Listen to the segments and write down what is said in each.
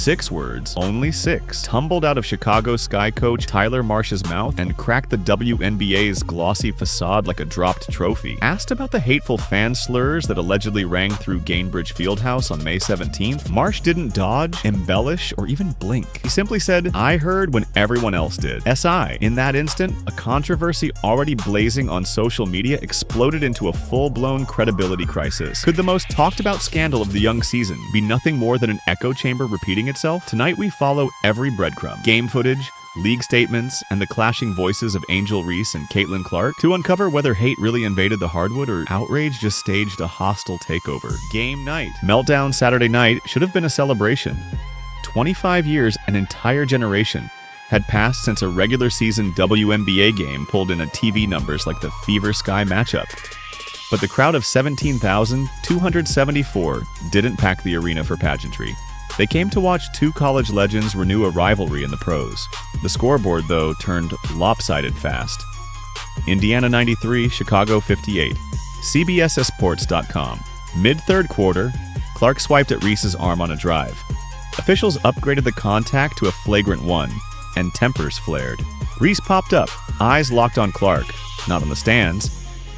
6 words, only 6, tumbled out of Chicago Sky coach Tyler Marsh's mouth and cracked the WNBA's glossy facade like a dropped trophy. Asked about the hateful fan slurs that allegedly rang through Gainbridge Fieldhouse on May 17th, Marsh didn't dodge, embellish, or even blink. He simply said, "I heard when everyone else did." SI. In that instant, a controversy already blazing on social media exploded into a full-blown credibility crisis. Could the most talked about scandal of the young season be nothing more than an echo chamber repeating itself? Tonight we follow every breadcrumb, game footage, league statements, and the clashing voices of Angel Reese and Caitlin Clark to uncover whether hate really invaded the hardwood or outrage just staged a hostile takeover. Game night. Meltdown Saturday night should have been a celebration. 25 years, an entire generation, had passed since a regular season WNBA game pulled in TV numbers like the Fever Sky matchup. But the crowd of 17,274 didn't pack the arena for pageantry. They came to watch two college legends renew a rivalry in the pros. The scoreboard, though, turned lopsided fast. Indiana 93, Chicago 58. CBSSports.com. Mid-third quarter, Clark swiped at Reese's arm on a drive. Officials upgraded the contact to a flagrant 1, and tempers flared. Reese popped up, eyes locked on Clark, not on the stands,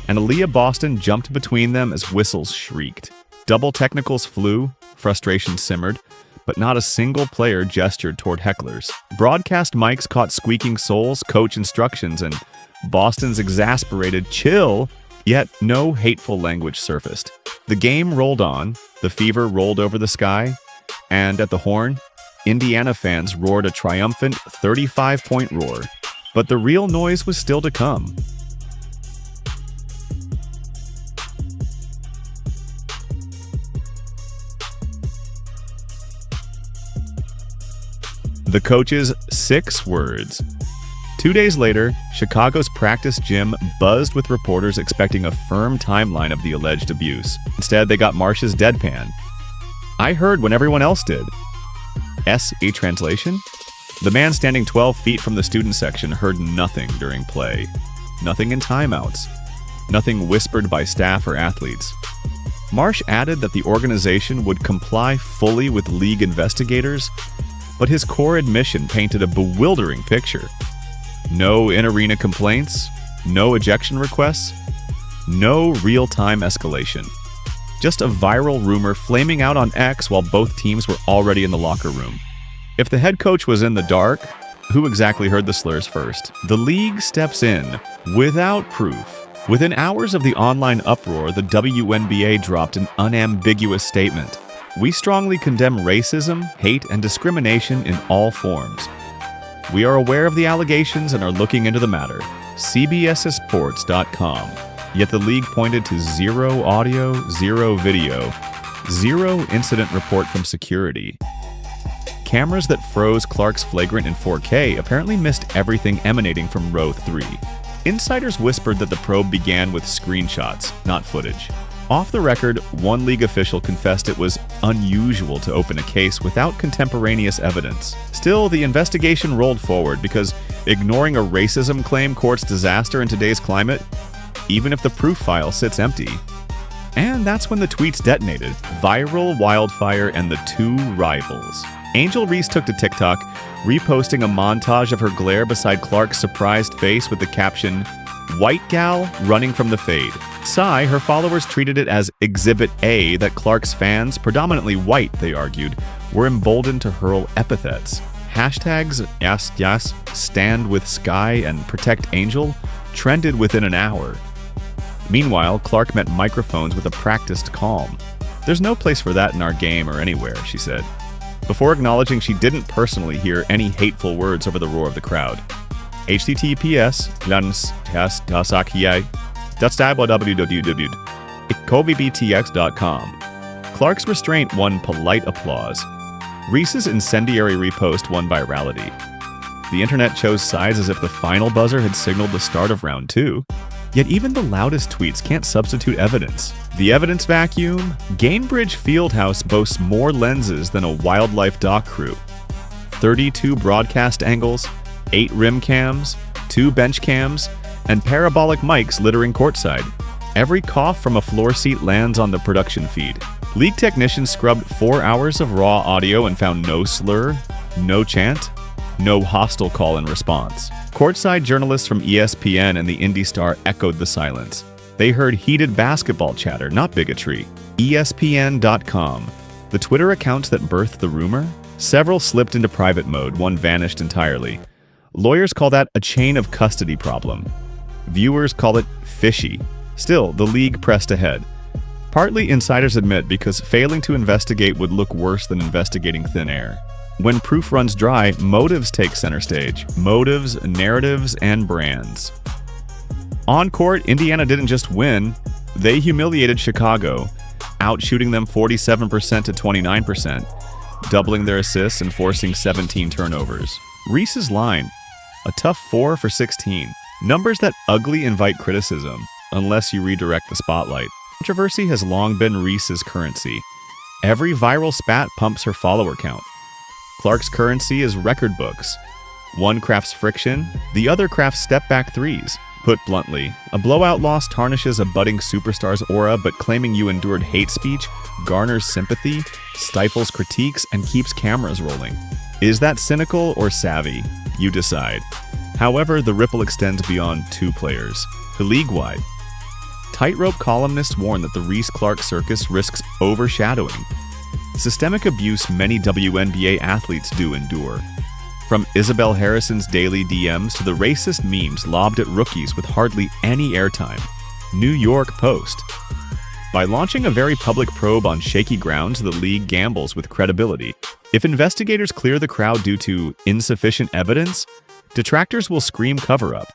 and Aaliyah Boston jumped between them as whistles shrieked. Double technicals flew, frustration simmered, but not a single player gestured toward hecklers. Broadcast mics caught squeaking soles, coach instructions, and Boston's exasperated chill, yet no hateful language surfaced. The game rolled on, the Fever rolled over the Sky, and at the horn, Indiana fans roared a triumphant 35-point roar. But the real noise was still to come. The coach's 6 words. 2 days later, Chicago's practice gym buzzed with reporters expecting a firm timeline of the alleged abuse. Instead, they got Marsh's deadpan. "I heard when everyone else did." A translation? The man standing 12 feet from the student section heard nothing during play. Nothing in timeouts. Nothing whispered by staff or athletes. Marsh added that the organization would comply fully with league investigators, but his core admission painted a bewildering picture. No in-arena complaints, no ejection requests, no real-time escalation. Just a viral rumor flaming out on X while both teams were already in the locker room. If the head coach was in the dark, who exactly heard the slurs first? The league steps in without proof. Within hours of the online uproar, the WNBA dropped an unambiguous statement. "We strongly condemn racism, hate, and discrimination in all forms. We are aware of the allegations and are looking into the matter." CBSSports.com. Yet the league pointed to 0 audio, 0 video, 0 incident report from security. Cameras that froze Clark's flagrant in 4K apparently missed everything emanating from row 3. Insiders whispered that the probe began with screenshots, not footage. Off the record, one league official confessed it was unusual to open a case without contemporaneous evidence. Still, the investigation rolled forward because ignoring a racism claim courts disaster in today's climate, even if the proof file sits empty. And that's when the tweets detonated. Viral wildfire and the 2 rivals. Angel Reese took to TikTok, reposting a montage of her glare beside Clark's surprised face with the caption, "White gal running from the fade." Sigh, her followers treated it as Exhibit A that Clark's fans, predominantly white, they argued, were emboldened to hurl epithets. Hashtags yes, stand with Sky, and protect Angel trended within an hour. Meanwhile, Clark met microphones with a practiced calm. "There's no place for that in our game or anywhere," she said, before acknowledging she didn't personally hear any hateful words over the roar of the crowd. https://www.icovbtx.com. Clark's restraint won polite applause. Reese's incendiary repost won virality. The internet chose sides as if the final buzzer had signaled the start of round 2. Yet even the loudest tweets can't substitute evidence. The evidence vacuum? Gainbridge Fieldhouse boasts more lenses than a wildlife dock crew. 32 broadcast angles, 8 rim cams, 2 bench cams, and parabolic mics littering courtside. Every cough from a floor seat lands on the production feed. League technicians scrubbed 4 hours of raw audio and found no slur, no chant, no hostile call and response. Courtside journalists from ESPN and the Indy Star echoed the silence. They heard heated basketball chatter, not bigotry. ESPN.com. The Twitter accounts that birthed the rumor? Several slipped into private mode, one vanished entirely. Lawyers call that a chain of custody problem. Viewers call it fishy. Still, the league pressed ahead. Partly, insiders admit, because failing to investigate would look worse than investigating thin air. When proof runs dry, motives take center stage. Motives, narratives, and brands. On court, Indiana didn't just win, they humiliated Chicago, outshooting them 47% to 29%, doubling their assists and forcing 17 turnovers. Reese's line, a tough 4 for 16. Numbers that ugly invite criticism, unless you redirect the spotlight. Controversy has long been Reese's currency. Every viral spat pumps her follower count. Clark's currency is record books. One crafts friction, the other crafts step-back threes. Put bluntly, a blowout loss tarnishes a budding superstar's aura, but claiming you endured hate speech garners sympathy, stifles critiques, and keeps cameras rolling. Is that cynical or savvy? You decide. However, the ripple extends beyond 2 players, to league-wide. Tightrope columnists warn that the Reese-Clark circus risks overshadowing systemic abuse many WNBA athletes do endure. From Isabel Harrison's daily DMs to the racist memes lobbed at rookies with hardly any airtime. New York Post. By launching a very public probe on shaky grounds, the league gambles with credibility. If investigators clear the crowd due to insufficient evidence, detractors will scream cover-up.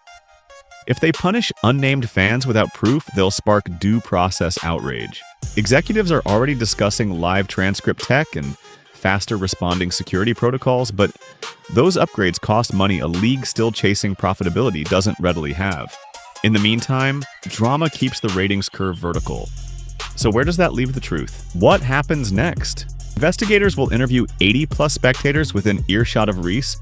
If they punish unnamed fans without proof, they'll spark due process outrage. Executives are already discussing live transcript tech and faster responding security protocols, but those upgrades cost money a league still chasing profitability doesn't readily have. In the meantime, drama keeps the ratings curve vertical. So where does that leave the truth? What happens next? Investigators will interview 80+ spectators within earshot of Reese,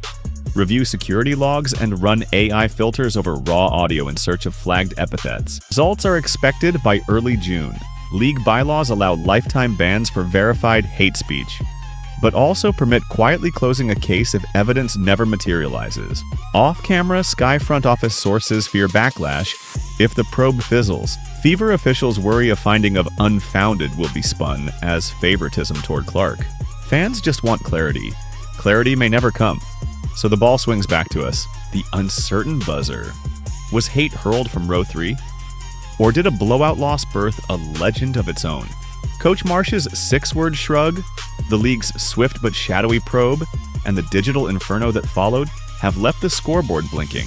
review security logs, and run AI filters over raw audio in search of flagged epithets. Results are expected by early June. League bylaws allow lifetime bans for verified hate speech, but also permit quietly closing a case if evidence never materializes. Off-camera, Sky front office sources fear backlash if the probe fizzles. Fever officials worry a finding of unfounded will be spun as favoritism toward Clark. Fans just want clarity. Clarity may never come. So the ball swings back to us. The uncertain buzzer. Was hate hurled from row 3? Or did a blowout loss birth a legend of its own? Coach Marsh's 6-word shrug, the league's swift but shadowy probe, and the digital inferno that followed have left the scoreboard blinking.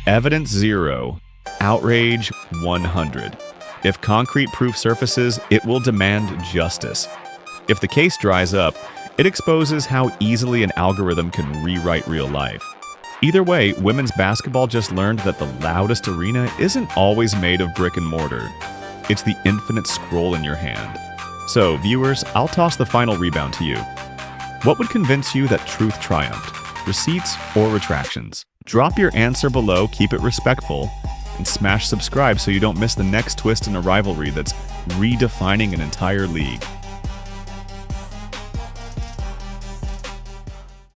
Evidence 0, outrage 100. If concrete proof surfaces, it will demand justice. If the case dries up, it exposes how easily an algorithm can rewrite real life. Either way, women's basketball just learned that the loudest arena isn't always made of brick and mortar. It's the infinite scroll in your hand. So, viewers, I'll toss the final rebound to you. What would convince you that truth triumphed? Receipts or retractions? Drop your answer below, keep it respectful, and smash subscribe so you don't miss the next twist in a rivalry that's redefining an entire league.